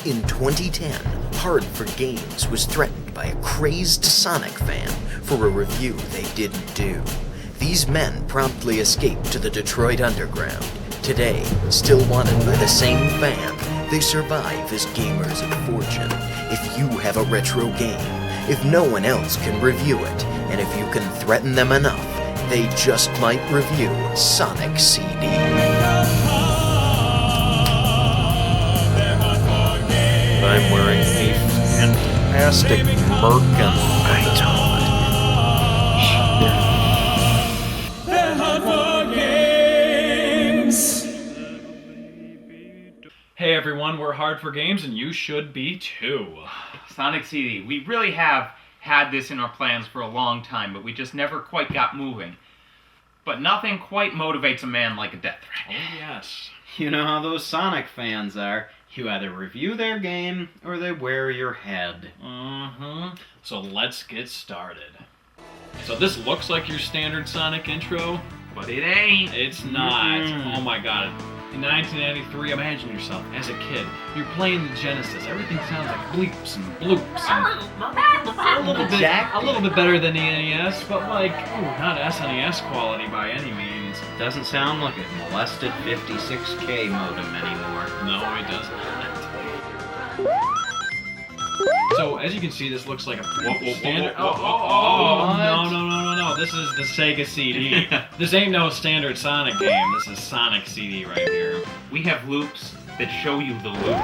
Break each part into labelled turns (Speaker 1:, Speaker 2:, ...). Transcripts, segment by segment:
Speaker 1: In 2010, H4G was threatened by a crazed Sonic fan for a review they didn't do. These men promptly escaped to the Detroit Underground. Today, still wanted by the same fan, they survive as gamers of fortune. If you have a retro game, if no one else can review it, and if you can threaten them enough, they just might review Sonic CD. I'm wearing a fantastic merkin helmet.
Speaker 2: Hey everyone, we're H4G and you should be too.
Speaker 3: Sonic CD. We really have had this in our plans for a long time, but we just never quite got moving. But nothing quite motivates a man like a death threat.
Speaker 2: Oh yes.
Speaker 4: You know how those Sonic fans are. You either review their game, or they wear your head.
Speaker 2: So let's get started. So this looks like your standard Sonic intro,
Speaker 3: But it ain't.
Speaker 2: it's not. Oh my god. In 1993, imagine yourself as a kid. You're playing the Genesis. Everything sounds like bleeps and bloops and a little bit better than the NES, but like, not SNES quality by any means.
Speaker 4: Doesn't sound like a molested 56K modem anymore.
Speaker 2: No, it doesn't. So as you can see, this looks like a standard. No! This is the Sega CD. This ain't no standard Sonic game. This is Sonic CD right here.
Speaker 3: We have loops that show you the loop.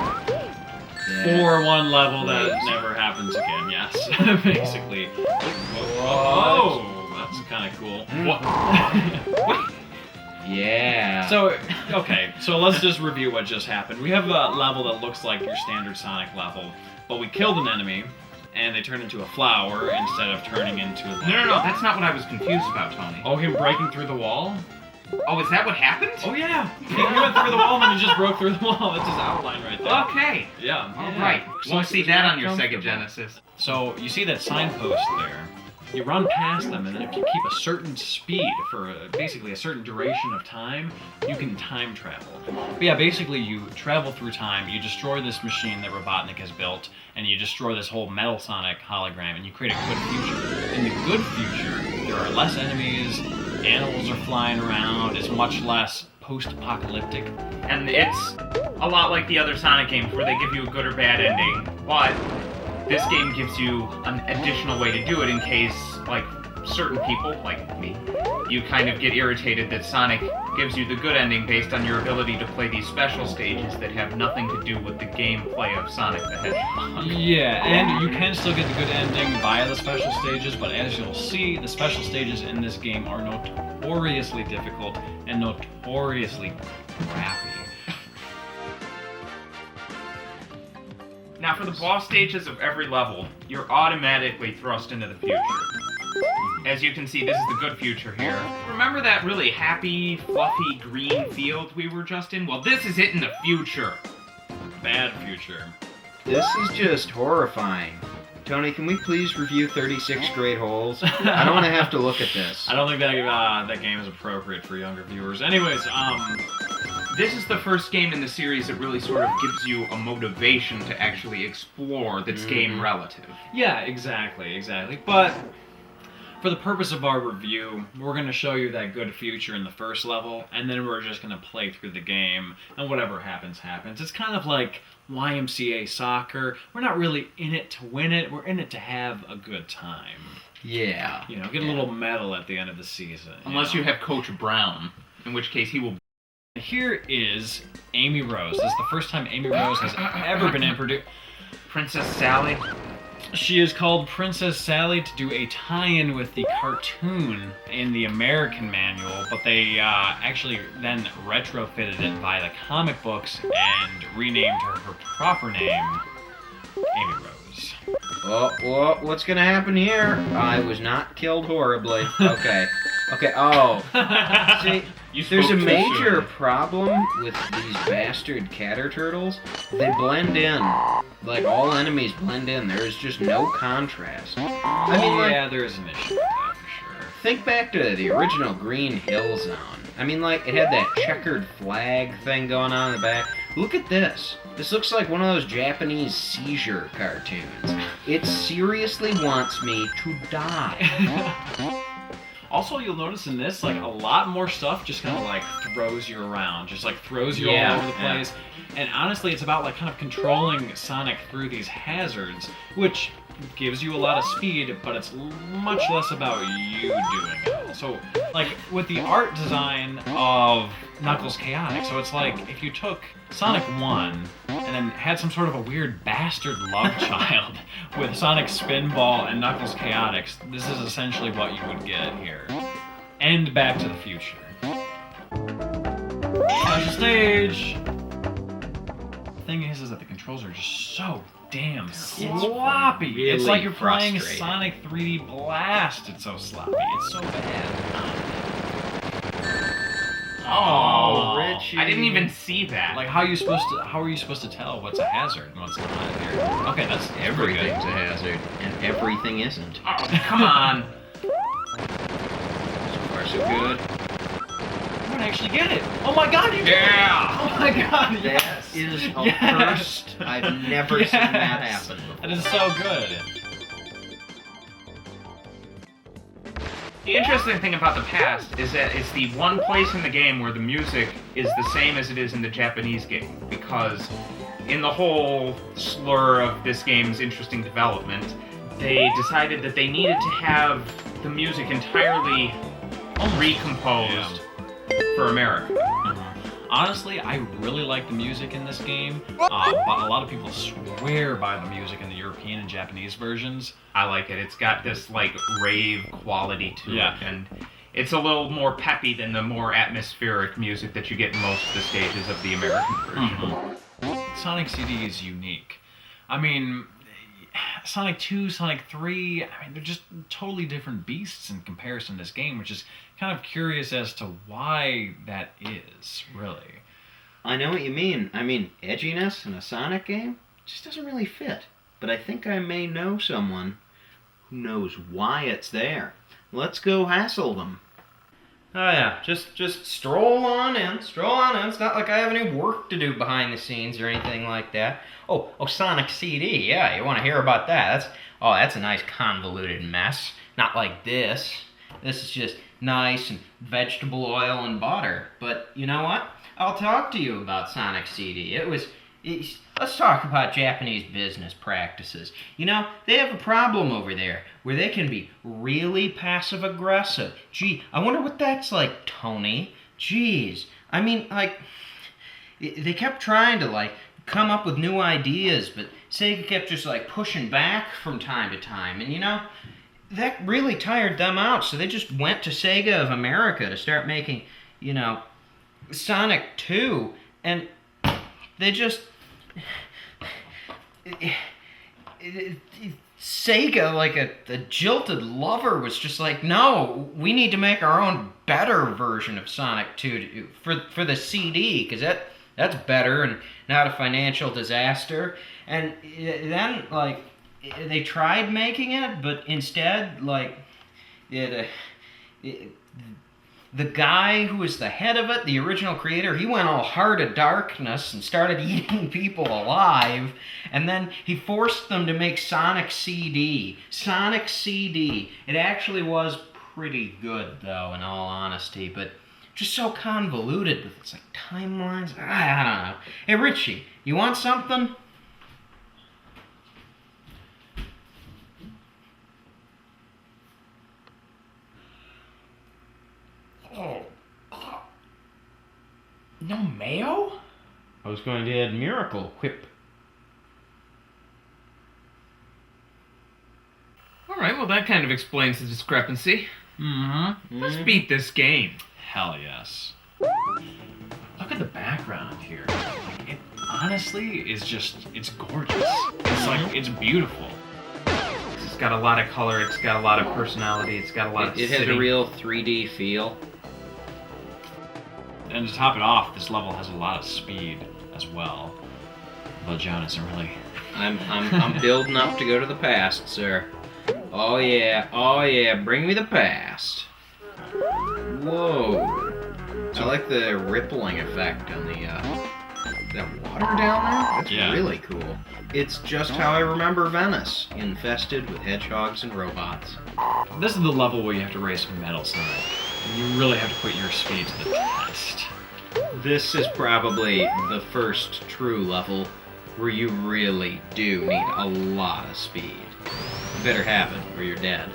Speaker 2: For one level that never happens again. Yes, basically. Oh, that's kind of cool.
Speaker 4: Yeah.
Speaker 2: So, okay, so let's just review what just happened. We have a level that looks like your standard Sonic level, but we killed an enemy, and they turned into a flower instead of turning into a...
Speaker 3: No, that's not what I was confused about, Tony.
Speaker 2: Oh, him breaking through the wall?
Speaker 3: Oh, is that what happened?
Speaker 2: Oh, yeah. He went through the wall, and then he just broke through the wall. That's his outline right there.
Speaker 3: Okay.
Speaker 2: Yeah.
Speaker 3: Alright. Won't see that on your Sega Genesis.
Speaker 2: So, you see that signpost there? You run past them, and then if you keep a certain speed for basically a certain duration of time, you can time travel. But yeah, basically you travel through time, you destroy this machine that Robotnik has built, and you destroy this whole Metal Sonic hologram, and you create a good future. In the good future, there are less enemies, animals are flying around, it's much less post-apocalyptic.
Speaker 3: And it's a lot like the other Sonic games where they give you a good or bad ending, but this game gives you an additional way to do it in case, like, certain people, like me, you kind of get irritated that Sonic gives you the good ending based on your ability to play these special stages that have nothing to do with the gameplay of Sonic the Hedgehog.
Speaker 2: Yeah, and you can still get the good ending via the special stages, but as you'll see, the special stages in this game are notoriously difficult and notoriously crappy.
Speaker 3: Now, for the boss stages of every level, you're automatically thrust into the future. As you can see, this is the good future here. Remember that really happy, fluffy green field we were just in? Well, this is it in the future.
Speaker 2: Bad future.
Speaker 4: This is just horrifying. Tony, can we please review 36 Great Holes? I don't want to have to look at this.
Speaker 2: I don't think that game is appropriate for younger viewers. Anyways,
Speaker 3: this is the first game in the series that really sort of gives you a motivation to actually explore that's game relative.
Speaker 2: Yeah, exactly. But for the purpose of our review, we're going to show you that good future in the first level, and then we're just going to play through the game, and whatever happens, happens. It's kind of like YMCA soccer. We're not really in it to win it, we're in it to have a good time.
Speaker 4: Yeah.
Speaker 2: You know, get a little medal at the end of the season.
Speaker 3: Unless you have Coach Brown, in which case he will...
Speaker 2: Here is Amy Rose. This is the first time Amy Rose has ever been introduced.
Speaker 3: Princess Sally.
Speaker 2: She is called Princess Sally to do a tie-in with the cartoon in the American manual, but they actually then retrofitted it via the comic books and renamed her proper name, Amy Rose.
Speaker 4: Oh, what's gonna happen here? I was not killed horribly. Okay, oh. See, there's a major problem with these bastard catter turtles. They blend in. Like, all enemies blend in. There is just no contrast. I mean, like,
Speaker 2: yeah, there is an issue with that for sure.
Speaker 4: Think back to the original Green Hill Zone. I mean, like, it had that checkered flag thing going on in the back. Look at this. This looks like one of those Japanese seizure cartoons. It seriously wants me to die.
Speaker 2: Also, you'll notice in this, like, a lot more stuff just kind of, like, throws you around. Just, like, throws you all over the place. And honestly, it's about, like, kind of controlling Sonic through these hazards, which gives you a lot of speed, but it's much less about you doing it. So, like, with the art design of Knuckles Chaotix, so it's like if you took Sonic 1 and then had some sort of a weird bastard love child with Sonic Spinball and Knuckles Chaotix, this is essentially what you would get here. And Back to the Future. Smash the stage! The thing is that the controls are just so damn sloppy.
Speaker 4: Really
Speaker 2: it's like you're playing
Speaker 4: frustrating.
Speaker 2: Sonic 3D Blast. It's so sloppy. It's so bad.
Speaker 4: Oh, Richie.
Speaker 3: I didn't even see that.
Speaker 2: Like, how are you supposed to tell what's a hazard and what's not here? Okay, that's pretty
Speaker 4: Everything's
Speaker 2: good.
Speaker 4: a hazard, and everything isn't.
Speaker 3: Oh, come on.
Speaker 4: So far, so good.
Speaker 2: You would actually get it. Oh my god, you did it!
Speaker 3: Yeah.
Speaker 2: Oh my god,
Speaker 4: That
Speaker 2: yes!
Speaker 4: is a
Speaker 2: Yes.
Speaker 4: first. I've never seen that
Speaker 2: Yes.
Speaker 4: happen before.
Speaker 2: That is so good.
Speaker 3: The interesting thing about the past is that it's the one place in the game where the music is the same as it is in the Japanese game, because in the whole slur of this game's interesting development, they decided that they needed to have the music entirely recomposed for America.
Speaker 2: Honestly, I really like the music in this game, but a lot of people swear by the music in the European and Japanese versions.
Speaker 3: I like it. It's got this like rave quality to
Speaker 2: Yeah.
Speaker 3: it, and it's a little more peppy than the more atmospheric music that you get in most of the stages of the American version.
Speaker 2: Sonic CD is unique. I mean, Sonic 2, Sonic 3, I mean, they're just totally different beasts in comparison to this game, which is kind of curious as to why that is, really.
Speaker 4: I know what you mean. I mean, edginess in a Sonic game just doesn't really fit. But I think I may know someone who knows why it's there. Let's go hassle them. Oh yeah, just stroll on in. Stroll on in. It's not like I have any work to do behind the scenes or anything like that. Oh, Sonic CD. Yeah, you want to hear about that? That's a nice convoluted mess. Not like this. This is just nice and vegetable oil and butter. But you know what? I'll talk to you about Sonic CD. Let's talk about Japanese business practices. You know, they have a problem over there where they can be really passive-aggressive. Gee, I wonder what that's like, Tony. Jeez. I mean, like, they kept trying to, like, come up with new ideas, but Sega kept just, like, pushing back from time to time. And, you know, that really tired them out, so they just went to Sega of America to start making, you know, Sonic 2, and they just... Sega, like a jilted lover, was just like, no, we need to make our own better version of Sonic 2 for the CD, because that's better and not a financial disaster. And then, like, they tried making it, but instead, like, the guy who was the head of it, the original creator, he went all Heart of Darkness and started eating people alive, and then he forced them to make Sonic CD. Sonic CD. It actually was pretty good, though, in all honesty, but just so convoluted with its, like, timelines. I don't know. Hey, Richie, you want something?
Speaker 3: No mayo?
Speaker 4: I was going to add Miracle Whip.
Speaker 3: Alright, well that kind of explains the discrepancy.
Speaker 2: Mm-hmm.
Speaker 3: Let's beat this game.
Speaker 2: Hell yes. Look at the background here. Like, it honestly is just, it's gorgeous. It's like, it's beautiful.
Speaker 3: It's got a lot of color, it's got a lot of personality, it's got a lot of
Speaker 4: It has
Speaker 3: city.
Speaker 4: a real 3D feel.
Speaker 2: And to top it off, this level has a lot of speed as well. But Jonas,
Speaker 4: I'm building up to go to the past, sir. Oh yeah, bring me the past. Whoa. I like the rippling effect on that water down there? That's
Speaker 2: Yeah.
Speaker 4: really cool. It's just how I remember Venice, infested with hedgehogs and robots.
Speaker 2: This is the level where you have to race Metal Sonic. And you really have to put your speed to the test.
Speaker 4: This is probably the first true level where you really do need a lot of speed. You better have it or you're dead.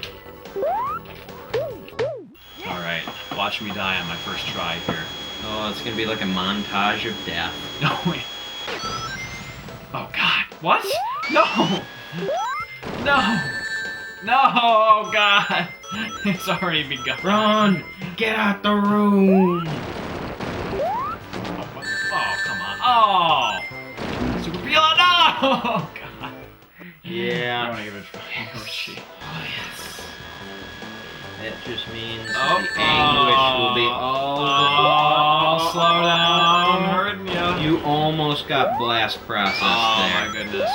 Speaker 2: Alright, watch me die on my first try here.
Speaker 4: Oh, it's gonna be like a montage of death.
Speaker 2: No, wait. Oh, God. What? No! No! No! Oh, God! It's already begun.
Speaker 4: Run! Get out the room!
Speaker 2: Oh, come on. Oh! Super Peel! No! Oh, God. I
Speaker 4: Yeah.
Speaker 2: want to give it a try. Oh, shit.
Speaker 4: Oh, yes. That just means
Speaker 2: Oh,
Speaker 4: the anguish will be all the...
Speaker 2: slow down. I'm hurting you.
Speaker 4: You almost got blast processed
Speaker 2: Oh,
Speaker 4: there.
Speaker 2: my goodness.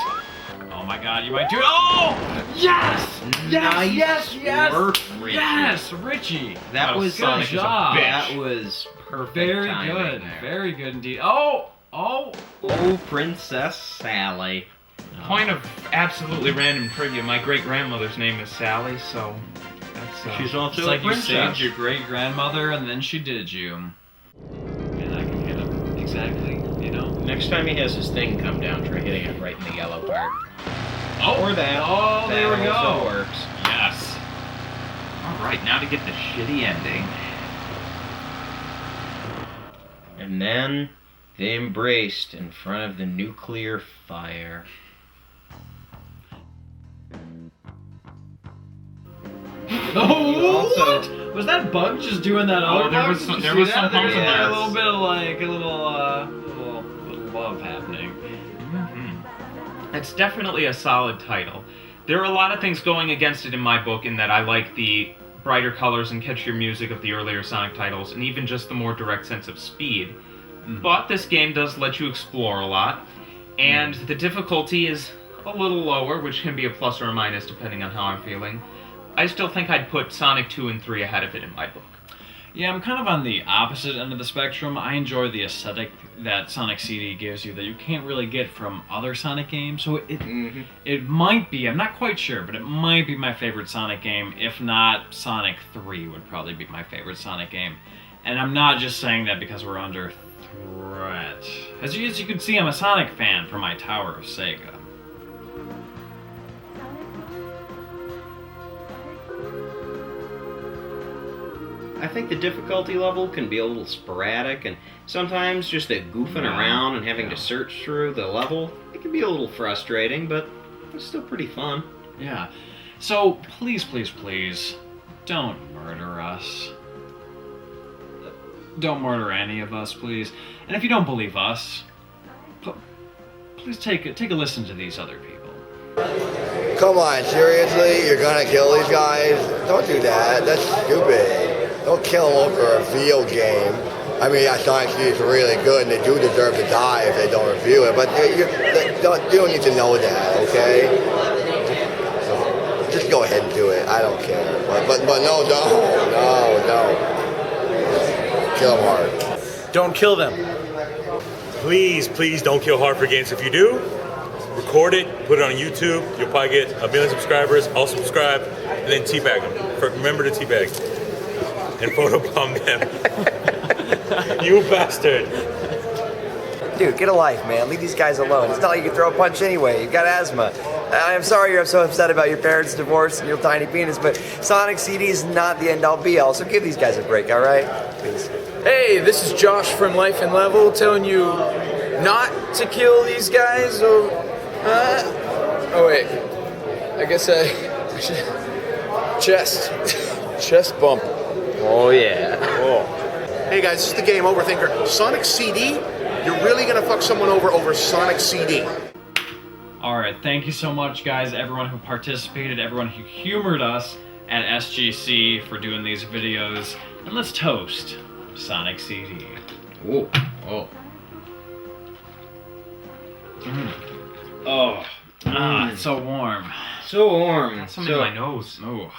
Speaker 2: Oh, my God. You might do it. Oh! Yes! Yes!
Speaker 4: Nice
Speaker 2: Yes! Yes!
Speaker 4: work, Richie.
Speaker 2: Yes, Richie.
Speaker 4: That was
Speaker 2: good
Speaker 3: Sonic is a
Speaker 2: job.
Speaker 4: That was perfect
Speaker 2: Very
Speaker 4: timing
Speaker 2: good.
Speaker 4: there.
Speaker 2: Very good indeed. Oh! Oh!
Speaker 4: Oh, Princess Sally.
Speaker 3: Point of absolutely random trivia. My great grandmother's name is Sally, so that's.
Speaker 4: She's also
Speaker 2: It's
Speaker 4: a
Speaker 2: like you
Speaker 4: princess.
Speaker 2: saved your great grandmother and then she did you. And I can hit him exactly, you know?
Speaker 4: Next time he has his thing come down, try hitting it right in the yellow part.
Speaker 2: Oh!
Speaker 4: Or that.
Speaker 2: Oh, there we
Speaker 4: That also
Speaker 2: go.
Speaker 4: works.
Speaker 2: Yes.
Speaker 3: all right. Now to get the shitty ending.
Speaker 4: And then they embraced in front of the nuclear fire.
Speaker 2: Oh,
Speaker 4: Also-
Speaker 2: what? Was that bug just doing that other
Speaker 3: there
Speaker 2: bug?
Speaker 3: was
Speaker 2: Did
Speaker 3: some-
Speaker 2: you
Speaker 3: there
Speaker 2: see
Speaker 3: was
Speaker 2: that?
Speaker 3: some
Speaker 2: There was
Speaker 3: bumps in there.
Speaker 2: a little bit of like a little love happening.
Speaker 3: It's definitely a solid title. There are a lot of things going against it in my book in that I like the brighter colors and catchier music of the earlier Sonic titles, and even just the more direct sense of speed. But this game does let you explore a lot, and the difficulty is a little lower, which can be a plus or a minus depending on how I'm feeling. I still think I'd put Sonic 2 and 3 ahead of it in my book.
Speaker 2: Yeah, I'm kind of on the opposite end of the spectrum. I enjoy the aesthetic that Sonic CD gives you that you can't really get from other Sonic games. So it might be, I'm not quite sure, but it might be my favorite Sonic game. If not, Sonic 3 would probably be my favorite Sonic game. And I'm not just saying that because we're under threat. As you can see, I'm a Sonic fan for my Tower of Sega.
Speaker 4: I think the difficulty level can be a little sporadic, and sometimes just the goofing around and having to search through the level, it can be a little frustrating, but it's still pretty fun.
Speaker 2: Yeah. So, please, don't murder us. Don't murder any of us, please. And if you don't believe us, please take a listen to these other people.
Speaker 5: Come on, seriously? You're gonna kill these guys? Don't do that. That's stupid. Don't kill them over a video game. I mean, Sonic CD is really good, and they do deserve to die if they don't review it, but you don't need to know that, okay? Just go ahead and do it. I don't care. But no, don't. Kill them hard.
Speaker 6: Don't kill them. Please don't kill H4G. If you do, record it, put it on YouTube. You'll probably get 1 million subscribers. All subscribe, and then teabag them. Remember to teabag and photobomb them. You bastard.
Speaker 7: Dude, get a life, man. Leave these guys alone. It's not like you can throw a punch anyway. You've got asthma. I'm sorry you're so upset about your parents' divorce and your tiny penis, but Sonic CD is not the end-all be-all, so give these guys a break, all right? Please.
Speaker 8: Hey, this is Josh from Life and Level telling you not to kill these guys or... oh wait, I guess I should... Chest bump.
Speaker 4: Oh yeah.
Speaker 9: Hey guys, this is the Game Overthinker. Sonic CD? You're really gonna fuck someone over Sonic CD?
Speaker 2: Alright, thank you so much, guys, everyone who participated, everyone who humored us at SGC for doing these videos. And let's toast Sonic CD.
Speaker 4: Oh.
Speaker 2: Oh, it's so warm.
Speaker 4: So warm.
Speaker 3: Something in my nose.
Speaker 2: Oh.